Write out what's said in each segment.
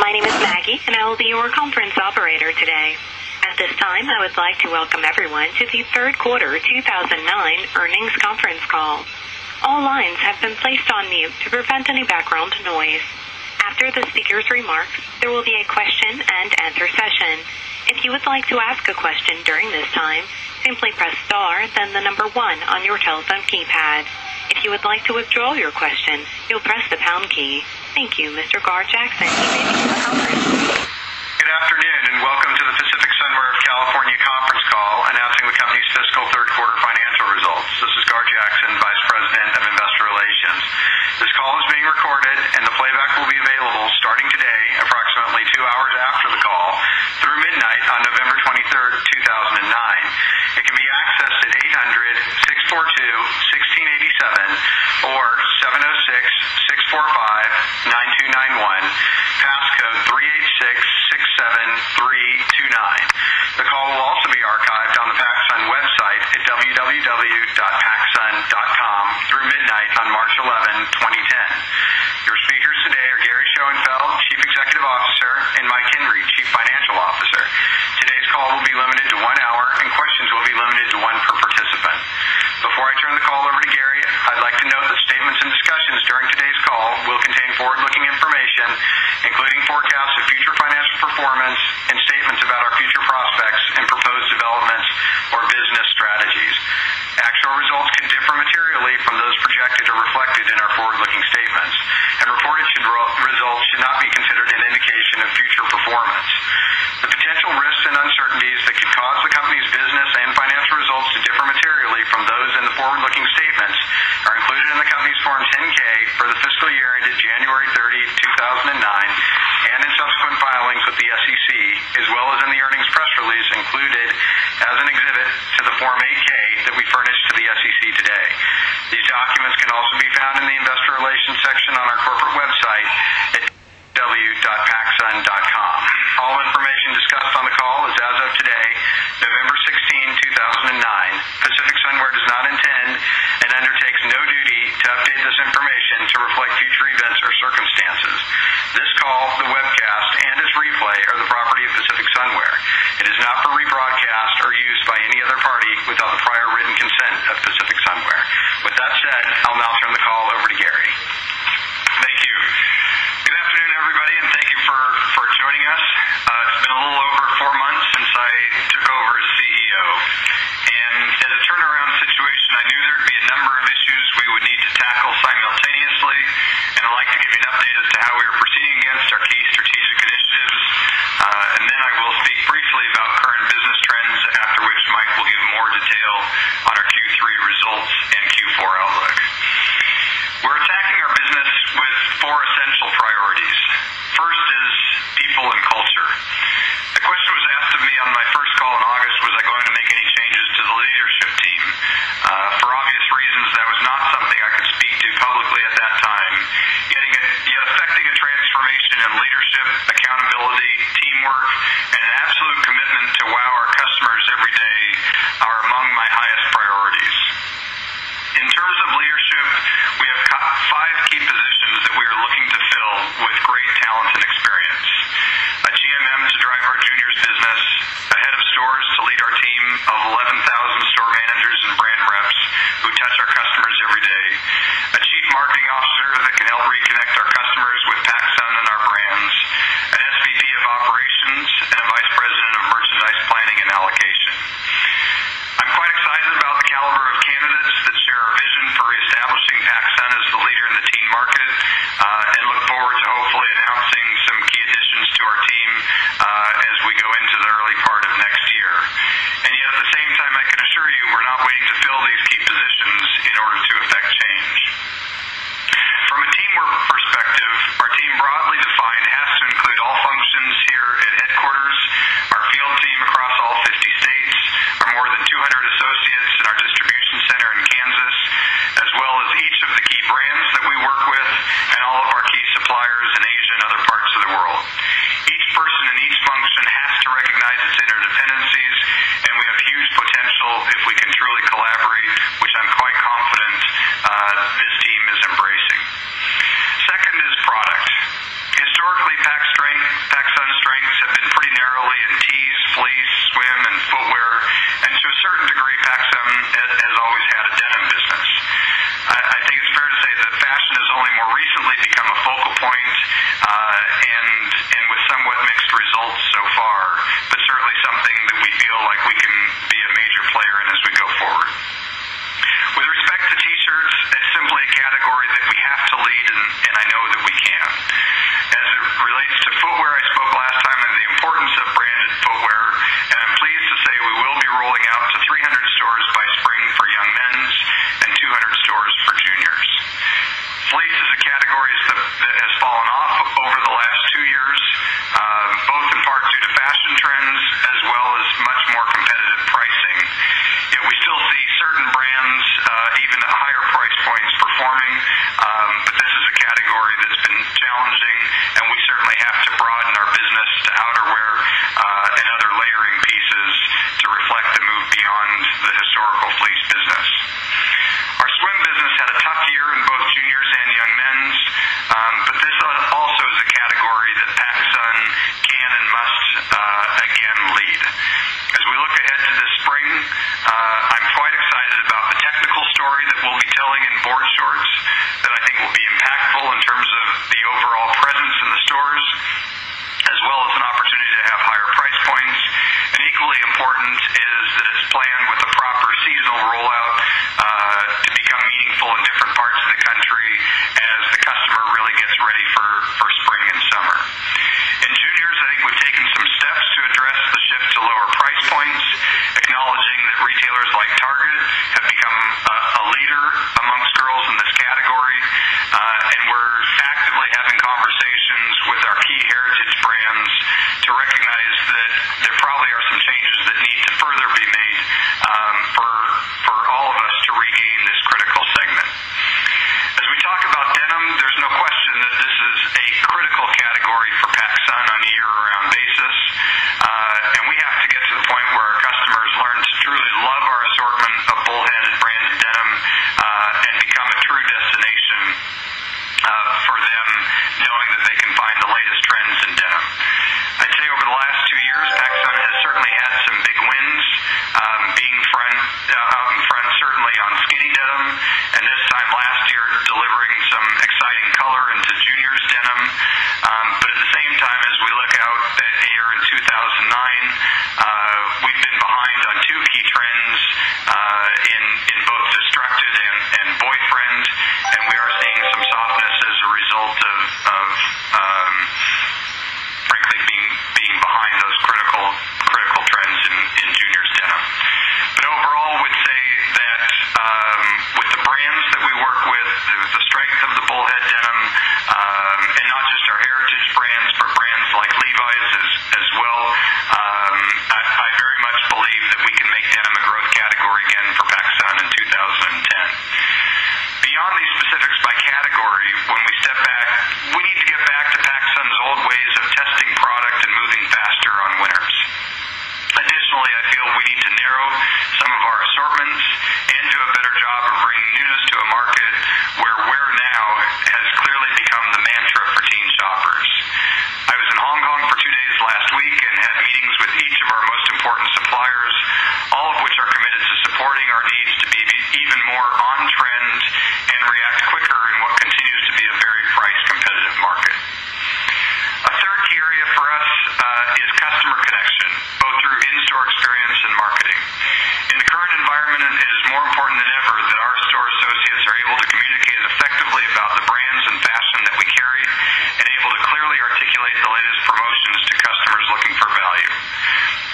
My name is Maggie, and I will be your conference operator today. At this time, I would like to welcome everyone to the third quarter 2009 earnings conference call. All lines have been placed on mute to prevent any background noise. After the speaker's remarks, there will be a question and answer session. If you would like to ask a question during this time, simply press star, then the number 1 on your telephone keypad. If you would like to withdraw your question, you'll press the pound key. Thank you, Mr. Gar Jackson. You may begin the conference. Good afternoon, and welcome to the Pacific Sunwear of California conference call announcing the company's fiscal third quarter financial results. This is Gar Jackson, Vice President of Investor Relations. This call is being recorded, and the playback will be available starting today, approximately 2 hours after the call, through midnight on November 23rd, 2009. It can be accessed at 800-642-1687 or 706-645-9291, passcode 386-67329. The call will also be archived on the PacSun website at www.pacsun.com through midnight on March 11, 2010. Your speakers today are Gary Schoenfeld, Chief Executive Officer, and Mike Henry, Chief Financial Officer. Today's call will be limited to 1 hour, and questions will be limited to 1 per participant. Before I turn the call over to Gary, I'd like to note that statements and discussions during today's call will contain forward-looking information, including forecasts of future financial performance and statements about our future prospects and proposed developments or business strategies. Actual results can differ materially from those projected or reflected in our forward-looking statements, and reported results should not be considered an indication of future performance. The potential risks and uncertainties that could cause the company's business and financial results to differ materially from those in the forward-looking statements are included in the company's Form 10-K for the fiscal year ended January 30, 2009, and in subsequent filings with the SEC, as well as in the earnings press release included as an exhibit to the Form 8-K that we furnished to the SEC today. These documents can also be found in the Investor Relations section on our corporate website at www.pacsun.com. All information discussed on the call is as of today, November 16, 2009. Pacific Sunwear does not intend and undertakes no duty to update this information to reflect future events or circumstances. This call, the webcast, and its replay are the property of Pacific Sunwear. It is not for rebroadcast or use by any other party without the prior written consent of Pacific Sunwear. With that said, I'll now turn the call over to Gary. Thank you. Good afternoon, everybody, and thank you for joining us. It's been a little over 4 months since I took over as CEO. And as a turnaround situation, I knew there'd be a number of issues we would need to tackle simultaneously, and I'd like to give you an update as to how we are proceeding against our key strategic initiatives. And then I will speak briefly about current business trends, after which Mike will give more detail on our Q3 results and Q4 outlook. We're attacking our business with 4 essential priorities. First is people and culture. The question was asked of me on my first call in August, was I going to make any changes to the leadership team? For obvious reasons, that was not something I could speak to publicly at that time. Yet affecting a transformation in leadership, accountability, teamwork, and an absolute commitment to wow our customers every day are among my highest priorities. In terms of leadership, we have 5 key positions that we are looking to fill with great talent and experience. A GMM to drive our juniors business, a head of stores to lead our team of 11,000 store managers and brand reps who touch our customers every day, a chief marketing officer that can help reconnect our customers with PacSun and our brands, an SVP of operations, and a vice president of merchandise planning and allocation. I'm quite excited about the caliber of candidates that share our vision for reestablishing PacSun as the leader in the teen market, and look forward to hopefully announcing some key additions to our team as we go into the early part of next year. And yet at the same time, I can assure you we're not waiting to fill these key positions in order to effect change. From a teamwork perspective, our team broadly defined has to include all functions here at headquarters, our field team across all 50 states, our more than 200 associates in our distribution center in Kansas, as well as each of the key brands that we work with, and all of our key suppliers in Asia and other parts of the world. Each person in each function has to recognize its interdependencies, and we have huge potential if we can truly collaborate, which I'm quite confident this team is embracing. Second is product. Historically, Pack Strength and with somewhat mixed results so far, but certainly something that we feel like we can be a major player in as we go forward. With respect to t-shirts, it's simply a category that we have to lead, and I know that we can. As it relates to footwear, I spoke last time of the importance of branded footwear, and I'm pleased to say we will be rolling out to 300 stores by spring for young men's and 200 stores for juniors. Fleece is a category that has fallen off over the last 2 years, both in part due to fashion trends as well as much more competitive pricing. Yet we still see certain brands, even at higher price points, performing, but this is a category that's been challenging, and we certainly have to broaden our business to outerwear and other layering pieces to reflect the move beyond the historical fleece business. Our swim business had a tough year in both juniors and young men's, but this also is a category that PacSun can and must again lead. As we look ahead to this spring, I'm quite excited about the technical story that we'll be telling in board shorts that I think will be impactful in terms of the overall presence in the stores, as well as an opportunity to have higher price points. And equally important is that it's planned with a proper seasonal rollout to become meaningful in different parts of the country as the customer really gets ready for spring and summer. In juniors, I think we've taken some steps to address the shift to lower price points, acknowledging that retailers like Target have become a leader amongst girls in this category, and we're actively having conversations with our key heritage brands to recognize that there probably are some changes that need to further be made for all of us to regain this critical segment. As we talk about denim, there's no question that this is a critical category for PacSun on a year-round basis, and we have to get to the point where our customers learn to truly love our assortment of bullheaded branded denim and become a true destination for them, knowing that they can find the latest trends in denim. I'd say over the last 2 years, PacSun has certainly had some big wins, being out in front certainly on skinny denim, and this time last year delivering some exciting color into juniors denim. But at the same time, as we look out at a year in 2009, we've been behind on 2 key trends in both destructed and boyfriend, and we are seeing some softness as a result of frankly being behind those critical trends in juniors denim. But overall, would say that with the brands that we work with, the strength of the bullhead denim, and not just our heritage brands, but brands like Levi's as well, I very much believe that we can make denim a growth category again for PacSun in 2010. Beyond these specifics by category, when we step back, we need to get back to PacSun's old ways of testing product and moving faster on winners. Additionally, I feel we need to narrow some of our assortments and do a better job of bringing newness to a market where wear now has clearly become the mantra for teen shoppers. I was in Hong Kong for 2 days last week and had meetings with each of our most important suppliers, all of which are committed to supporting our needs to be even more on trend and react quicker in what continues to be a very price competitive market. A third key area for us is customer connection, both through in-store experience and marketing. In the current environment, it is more important than ever that our store associates are able to communicate effectively about the brands and fashion that we carry and able to clearly articulate the latest promotions to customers looking for value.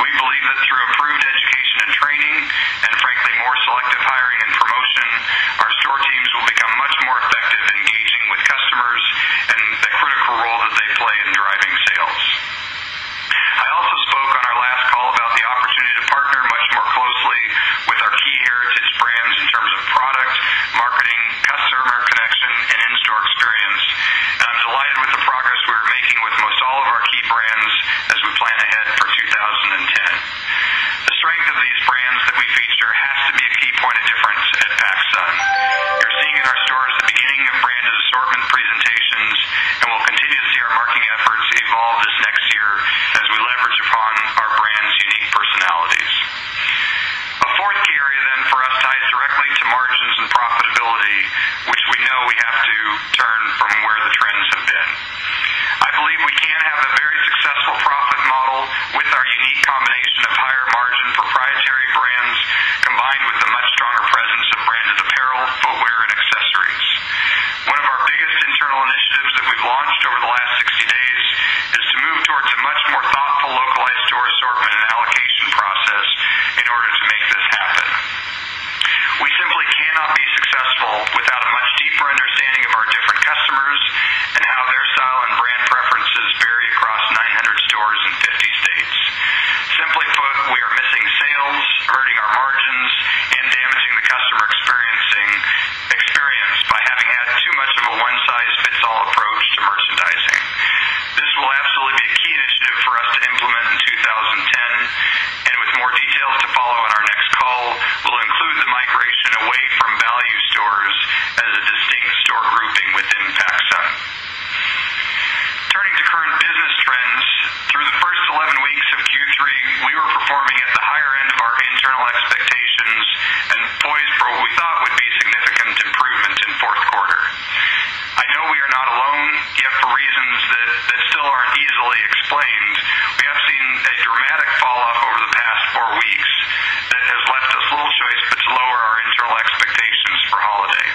We believe that through improved education and training, and frankly more selective hiring and promotion, our store teams will become much more effective engaging with customers and the critical role that they play in driving sales. I also spoke on our last call about the opportunity to partner much more closely with our key heritage brands in terms of product, marketing, customer connection, and in-store experience. And I'm delighted with the progress we are making with most all of our key brands as we plan ahead for 2010. The strength of these brands that we feature has to be a key point of difference at PacSun. You're seeing in our stores the beginning of branded assortment presentations, and we'll continue to see our marketing efforts evolve this next year as we leverage upon our brand's unique personalities. A fourth key area then for us ties directly to margins and profitability, which we know we have to turn from where the trends have been. combined with a much stronger presence of branded apparel, footwear, and accessories. One of our biggest internal initiatives that we've launched over the last 60 days is to move towards a much more thoughtful localized store assortment and allocation process in order to make this happen. We simply cannot be successful without a much deeper understanding of our different customers and how their style and brand preferences vary across 900 stores in 50 states. Simply put, we are missing sales, hurting our margins, and damaging the customer experience by having had too much of a one-size-fits-all approach to merchandising. This will absolutely be a key initiative for us to implement in 2010, and with more details to follow on our next call, we'll include the migration away from value stores as a distinct store grouping within PacSun. Turning to current business trends, through the first 11 weeks of Q3, we were performing at the higher end of our internal expectations and poised for what we thought would be significant improvement in fourth quarter. I know we are not alone, yet for reasons that still aren't easily explained, we have seen a dramatic fall-off over the past 4 weeks that has left us little choice but to lower our internal expectations for holiday.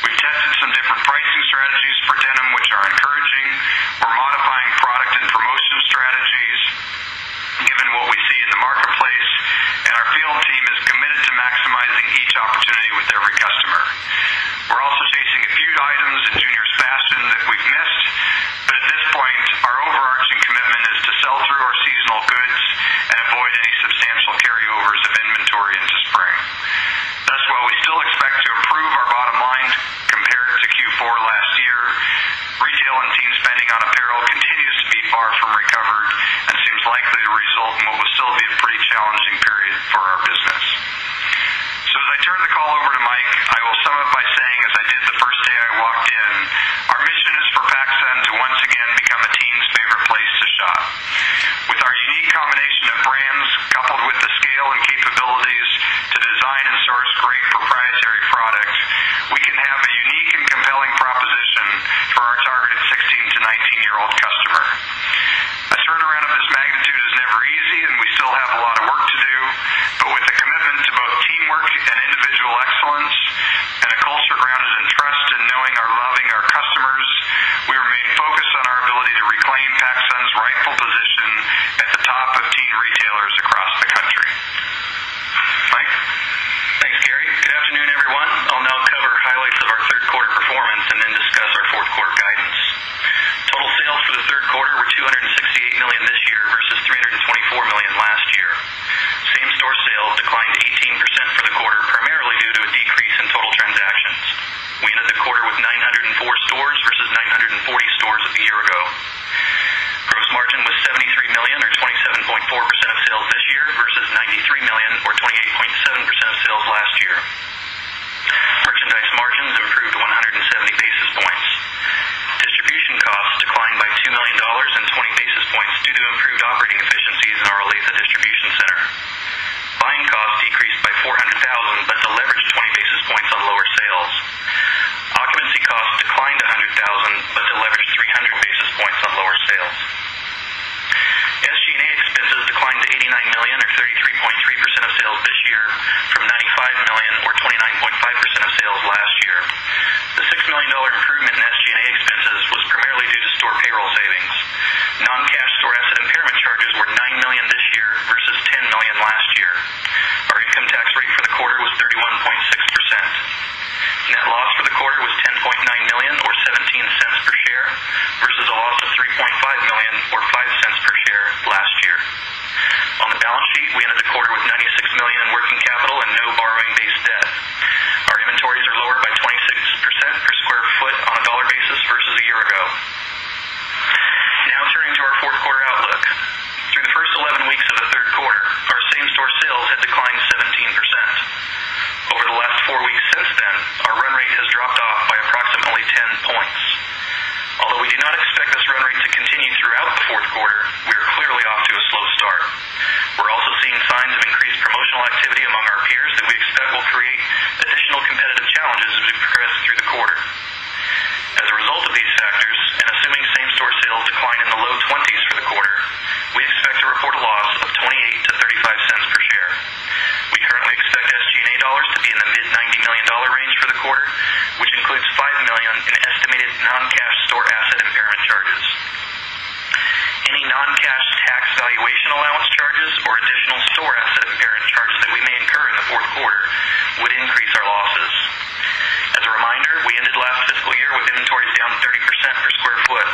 We've tested some different pricing strategies for denim, which are encouraging. We're modifying product and promotion strategies given what we see in the marketplace, and our field team is committed to maximizing each opportunity with every customer. We're also chasing a few items in juniors fashion that we've missed, but at this point, our overarching commitment is to sell through our seasonal goods and avoid any substantial carryovers of inventory into spring. Thus, while we still expect to improve our bottom line compared to Q4 last year, retail and teen spending on apparel continues to be far from recovered and seems likely to result in what will still be a pretty challenging period for our business. So as I turn the call over to Mike, I will sum up by saying, as I did the first day I walked in, our mission is for PacSun to once again become a teen's favorite place to shop. With our unique combination of brands, coupled with the scale and capabilities to design and source great proprietary product, we can have a unique and compelling proposition for our targeted 16 to 19-year-old customer. A turnaround of this magnitude is never easy, and we still have a lot of work to do, but with a commitment to both teamwork and individual excellence, and a culture grounded in trust and knowing our loving our customers, we remain focused on our ability to reclaim PacSun's rightful position at the top of teen retailers across the country. Mike? Thanks, Gary. Good afternoon, everyone. I'll now cover highlights of our third quarter performance and then discuss our fourth quarter guidance. Total sales for the third quarter were $268 million this year versus $324 million last year. Same-store sales declined 18% for the quarter, primarily due to a decrease in total transactions. We ended the quarter with 904 stores versus 940 stores a year ago. Gross margin was $73 million, or 27.4% of sales this year, versus $93 million, or 28.7% of sales last year. Merchandise margins improved 170 basis points. Distribution costs declined by $2 million and 20 basis points due to improved operating efficiencies in our Olathe distribution center. Buying costs decreased by $400,000, but deleveraged 20 basis points on lower sales. Occupancy costs declined $100,000, but deleveraged 300 basis points on lower sales. SG&A expenses declined to $89 million, or 33.3% of sales this year, from $95 million, or 29.5% of sales last year. The $6 million improvement in SG&A expenses was primarily due to store payroll savings. Non-cash store asset impairment charges were $9 million this year versus $10 million last year. Our income tax rate for the quarter was 31.6%. Net loss for the quarter was $10.9 million, or 17 cents per share, versus a loss of $3.5 million, or 5 cents per share last year. On the balance sheet, we ended the quarter with $96 million in working capital and no borrowing-based debt. Our inventories are lower by 26% per square foot on a dollar basis versus a year ago. Now turning to our fourth quarter outlook. Through the first 11 weeks of the third quarter, our same-store sales had declined 17%. Over the last 4 weeks since then, our run rate has dropped off by approximately 10 points. Although we do not expect this run rate to continue throughout the fourth quarter, we are clearly off to a slow start. We're also seeing signs of increased promotional activity among our peers that we expect will create additional competitive challenges as we progress through the quarter. As a result of these factors, and assuming same-store sales decline in the low 20s for the quarter, we expect to report a loss of 28 to 35 cents per share. We currently expect SG&A Any non-cash tax valuation allowance charges or additional store asset impairment charges that we may incur in the fourth quarter would increase our losses. As a reminder, we ended last fiscal year with inventories down 30% per square foot.